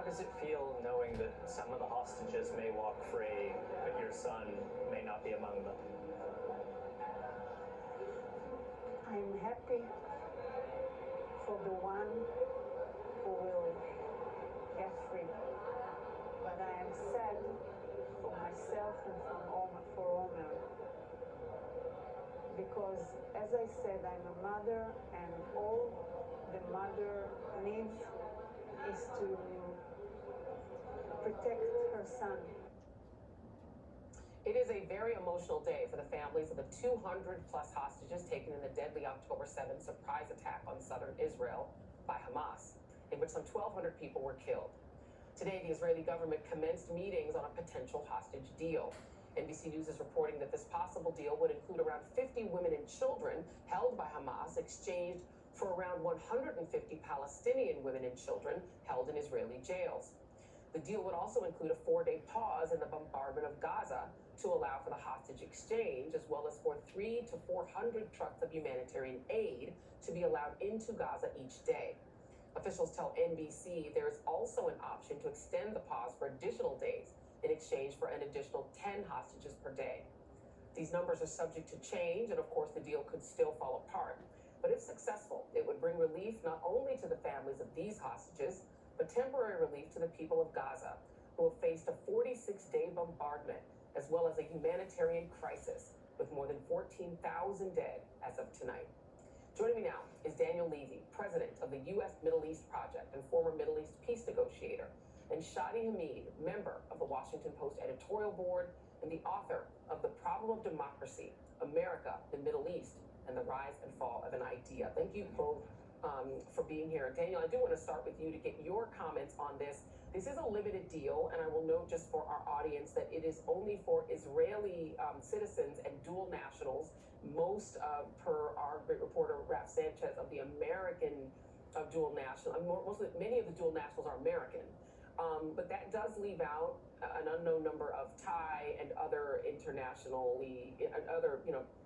does it feel knowing that some of the hostages may walk free, but your son may not be among them? I'm happy for the one who will get free, but I am sad for myself and for Omer, because, as I said, I'm a mother, and all the mother needs is to protect her son. It is a very emotional day for the families of the 200-plus hostages taken in the deadly October 7th surprise attack on southern Israel by Hamas, in which some 1,200 people were killed. Today, the Israeli government commenced meetings on a potential hostage deal. NBC News is reporting that this possible deal would include around 50 women and children held by Hamas, exchanged for around 150 Palestinian women and children held in Israeli jails. The deal would also include a 4-day pause in the bombardment of Gaza to allow for the hostage exchange, as well as for 300 to 400 trucks of humanitarian aid to be allowed into Gaza each day. Officials tell NBC there is also an option to extend the pause for additional days in exchange for an additional 10 hostages per day. These numbers are subject to change, and of course the deal could still fall apart. But if successful, it would bring relief not only to the families of these hostages, but temporary relief to the people of Gaza, who have faced a 46-day bombardment, as well as a humanitarian crisis, with more than 14,000 dead as of tonight. Joining me now is Daniel Levy, president of the U.S. Middle East Project and former Middle East peace negotiator, and Shadi Hamid, member of the Washington Post editorial board and the author of The Problem of Democracy, America, the Middle East, and the Rise and Fall of an Idea. Thank you both for being here. Daniel, I do want to start with you to get your comments on this. This is a limited deal, and I will note just for our audience that it is only for Israeli citizens and dual nationals. Most, per our great reporter Raf Sanchez, of the American dual national, many of the dual nationals are American. But that does leave out an unknown number of Thai and other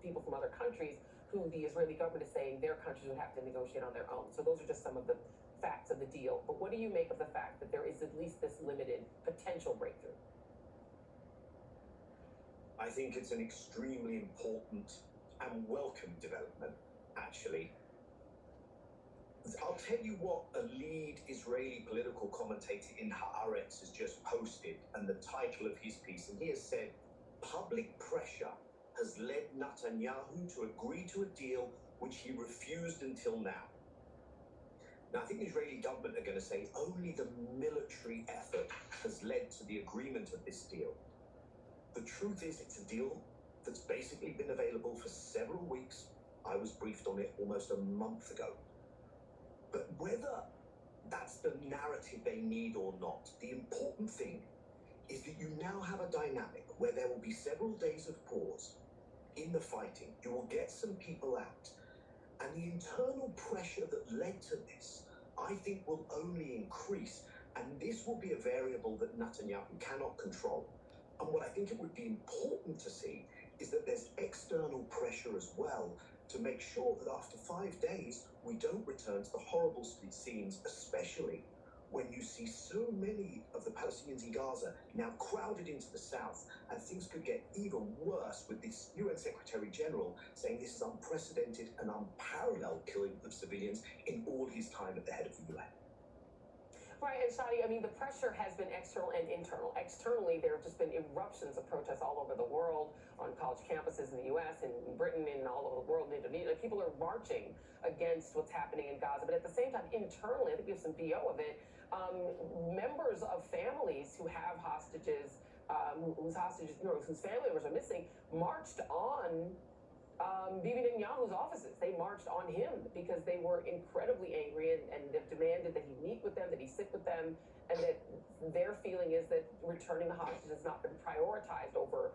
people from other countries who the Israeli government is saying their countries would have to negotiate on their own. So those are just some of the facts of the deal. But what do you make of the fact that there is at least this limited potential breakthrough? I think it's an extremely important and welcome development, actually. I'll tell you what a lead Israeli political commentator in Haaretz has just posted, and the title of his piece, and he has said, "Public pressure has led Netanyahu to agree to a deal which he refused until now." Now, I think the Israeli government are going to say only the military effort has led to the agreement of this deal. The truth is, it's a deal that's basically been available for several weeks. I was briefed on it almost a month ago. But whether that's the narrative they need or not, the important thing is that you now have a dynamic where there will be several days of pause in the fighting. You will get some people out. And the internal pressure that led to this, I think, will only increase. And this will be a variable that Netanyahu cannot control. And what I think it would be important to see is that there's external pressure as well to make sure that after 5 days, we don't return to the horrible scenes, especially when you see so many of the Palestinians in Gaza now crowded into the south, and things could get even worse with this UN Secretary General saying this is unprecedented and unparalleled killing of civilians in all his time at the head of the UN. Right, and Shadi, I mean, the pressure has been external and internal. Externally, there have just been eruptions of protests all over the world, on college campuses in the U.S., in Britain, and all over the world, in Indonesia. People are marching against what's happening in Gaza. But at the same time, internally, I think we have some VO of it, members of families who have hostages, whose family members are missing, marched on Bibi Netanyahu's offices. They marched on him because they were incredibly angry and demanded that he meet with them, that he sit with them, and that their feeling is that returning the hostages has not been prioritized over,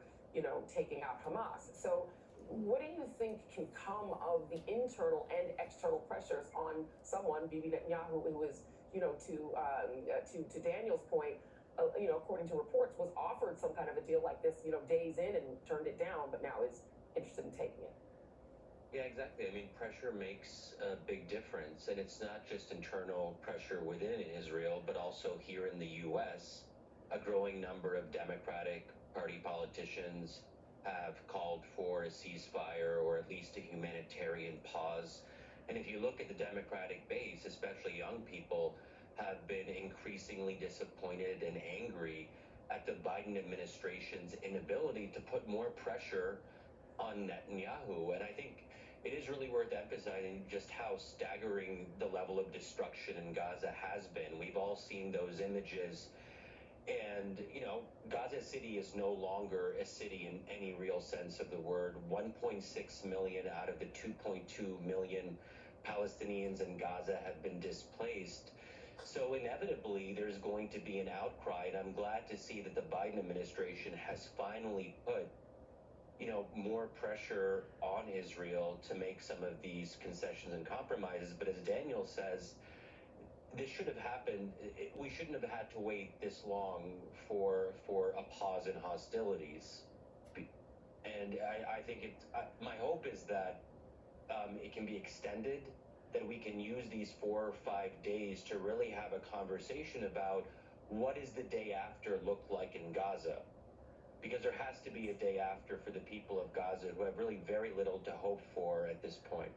taking out Hamas. So what do you think can come of the internal and external pressures on someone, Bibi Netanyahu, who is, to Daniel's point, according to reports, was offered some kind of a deal like this, days in and turned it down, but now is interested in taking it? Yeah, exactly. I mean, pressure makes a big difference, and it's not just internal pressure within Israel, but also here in the U.S. A growing number of Democratic Party politicians have called for a ceasefire or at least a humanitarian pause. And if you look at the Democratic base, especially young people, have been increasingly disappointed and angry at the Biden administration's inability to put more pressure on Netanyahu. And I think it is really worth emphasizing just how staggering the level of destruction in Gaza has been. We've all seen those images. And, Gaza City is no longer a city in any real sense of the word. 1.6 million out of the 2.2 million Palestinians in Gaza have been displaced. So inevitably, there's going to be an outcry. And I'm glad to see that the Biden administration has finally put more pressure on Israel to make some of these concessions and compromises. But as Daniel says, this should have happened. We shouldn't have had to wait this long for a pause in hostilities. And I think my hope is that it can be extended, that we can use these 4 or 5 days to really have a conversation about what does the day after look like in Gaza. Because there has to be a day after for the people of Gaza who have really very little to hope for at this point.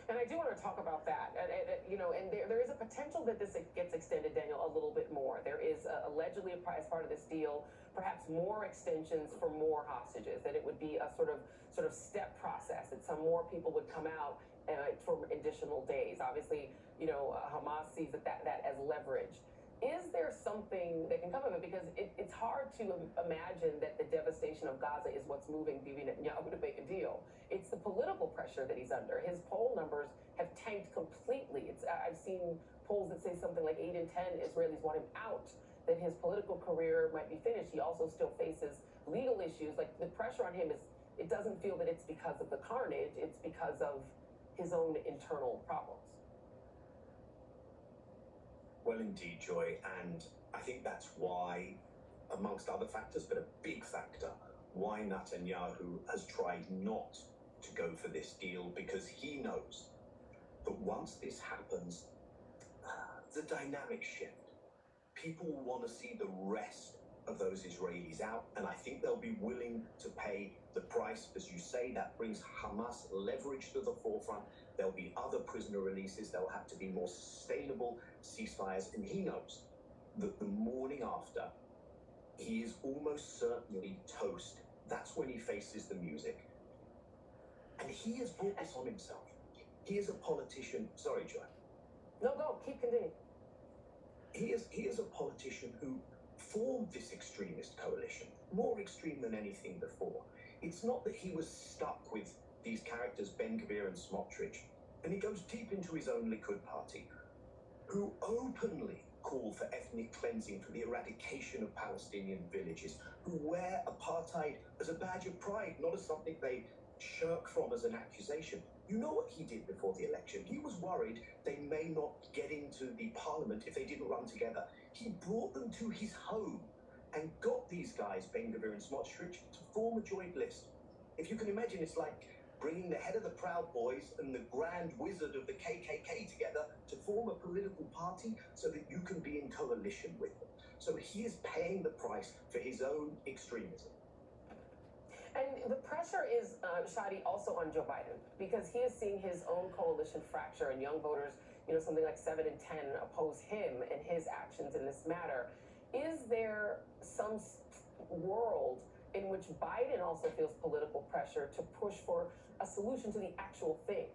And I do want to talk about that. And there is a potential that this gets extended, Daniel, a little bit more. There is allegedly, as part of this deal, perhaps more extensions for more hostages, that it would be a sort of step process, that some more people would come out for additional days. Obviously, Hamas sees that as leverage. Is there something that can come of it? Because it's hard to imagine that the devastation of Gaza is what's moving Bibi Netanyahu to make a deal. It's the political pressure that he's under. His poll numbers have tanked completely. I've seen polls that say something like 8 in 10 Israelis want him out, that his political career might be finished. He also still faces legal issues. Like, the pressure on him it doesn't feel that it's because of the carnage, it's because of his own internal problems. Well, indeed, Joy, and I think that's why, amongst other factors, but a big factor, why Netanyahu has tried not to go for this deal, because he knows that once this happens, the dynamics shift. People will want to see the rest of those Israelis out, and I think they'll be willing to pay the price. As you say, that brings Hamas leverage to the forefront. There'll be other prisoner releases. There'll have to be more sustainable ceasefires, and he knows that the morning after, he is almost certainly toast. That's when he faces the music. And he has brought this on himself. He is a politician. Sorry, Joy. No, go. Keep continuing. He is a politician who formed this extremist coalition, more extreme than anything before. It's not that he was stuck with these characters, Ben Gvir and Smotrich, and he goes deep into his own Likud party, who openly call for ethnic cleansing, for the eradication of Palestinian villages, who wear apartheid as a badge of pride, not as something they shirk from as an accusation. You know what he did before the election? He was worried they may not get into the parliament if they didn't run together. He brought them to his home and got these guys, Ben Gvir and Smotrich, to form a joint list. If you can imagine, it's like bringing the head of the Proud Boys and the Grand Wizard of the KKK together to form a political party so that you can be in coalition with them. So he is paying the price for his own extremism. And the pressure is, Shadi, also on Joe Biden, because he is seeing his own coalition fracture, and young voters, something like 7 in 10 oppose him and his actions in this matter. Is there some world in which Biden also feels political pressure to push for a solution to the actual thing,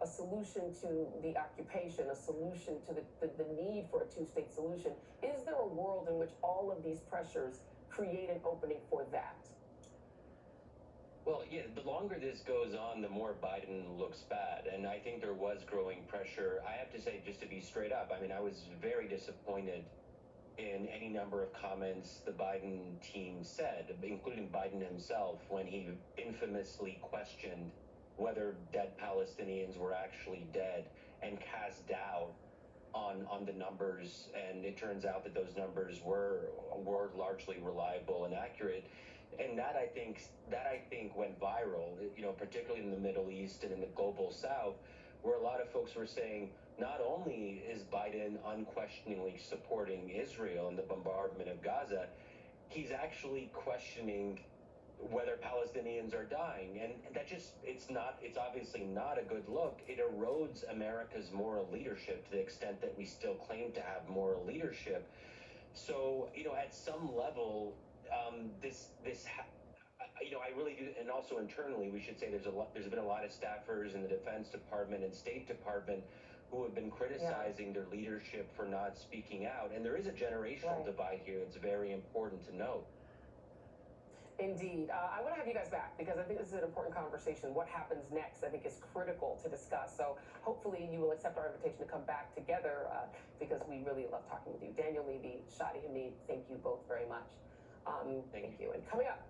a solution to the occupation, a solution to the need for a two-state solution? Is there a world in which all of these pressures create an opening for that? Well, yeah, the longer this goes on, the more Biden looks bad. And I think there was growing pressure. I have to say, just to be straight up, I mean, I was very disappointed in any number of comments the Biden team said, including Biden himself, when he infamously questioned whether dead Palestinians were actually dead and cast doubt on the numbers. And it turns out that those numbers were largely reliable and accurate. And that I think went viral, particularly in the Middle East and in the global South, where a lot of folks were saying not only is Biden unquestioningly supporting Israel in the bombardment of Gaza, he's actually questioning whether Palestinians are dying. And it's obviously not a good look. It erodes America's moral leadership to the extent that we still claim to have moral leadership. So, at some level, I really do, and also internally, we should say there's been a lot of staffers in the Defense Department and State Department who have been criticizing their leadership for not speaking out. And there is a generational divide here that's very important to note. Indeed. I want to have you guys back because I think this is an important conversation. What happens next, I think, is critical to discuss. So hopefully you will accept our invitation to come back together because we really love talking with you. Daniel Levy, Shadi, Hamid, thank you both very much. Thank you. And coming up,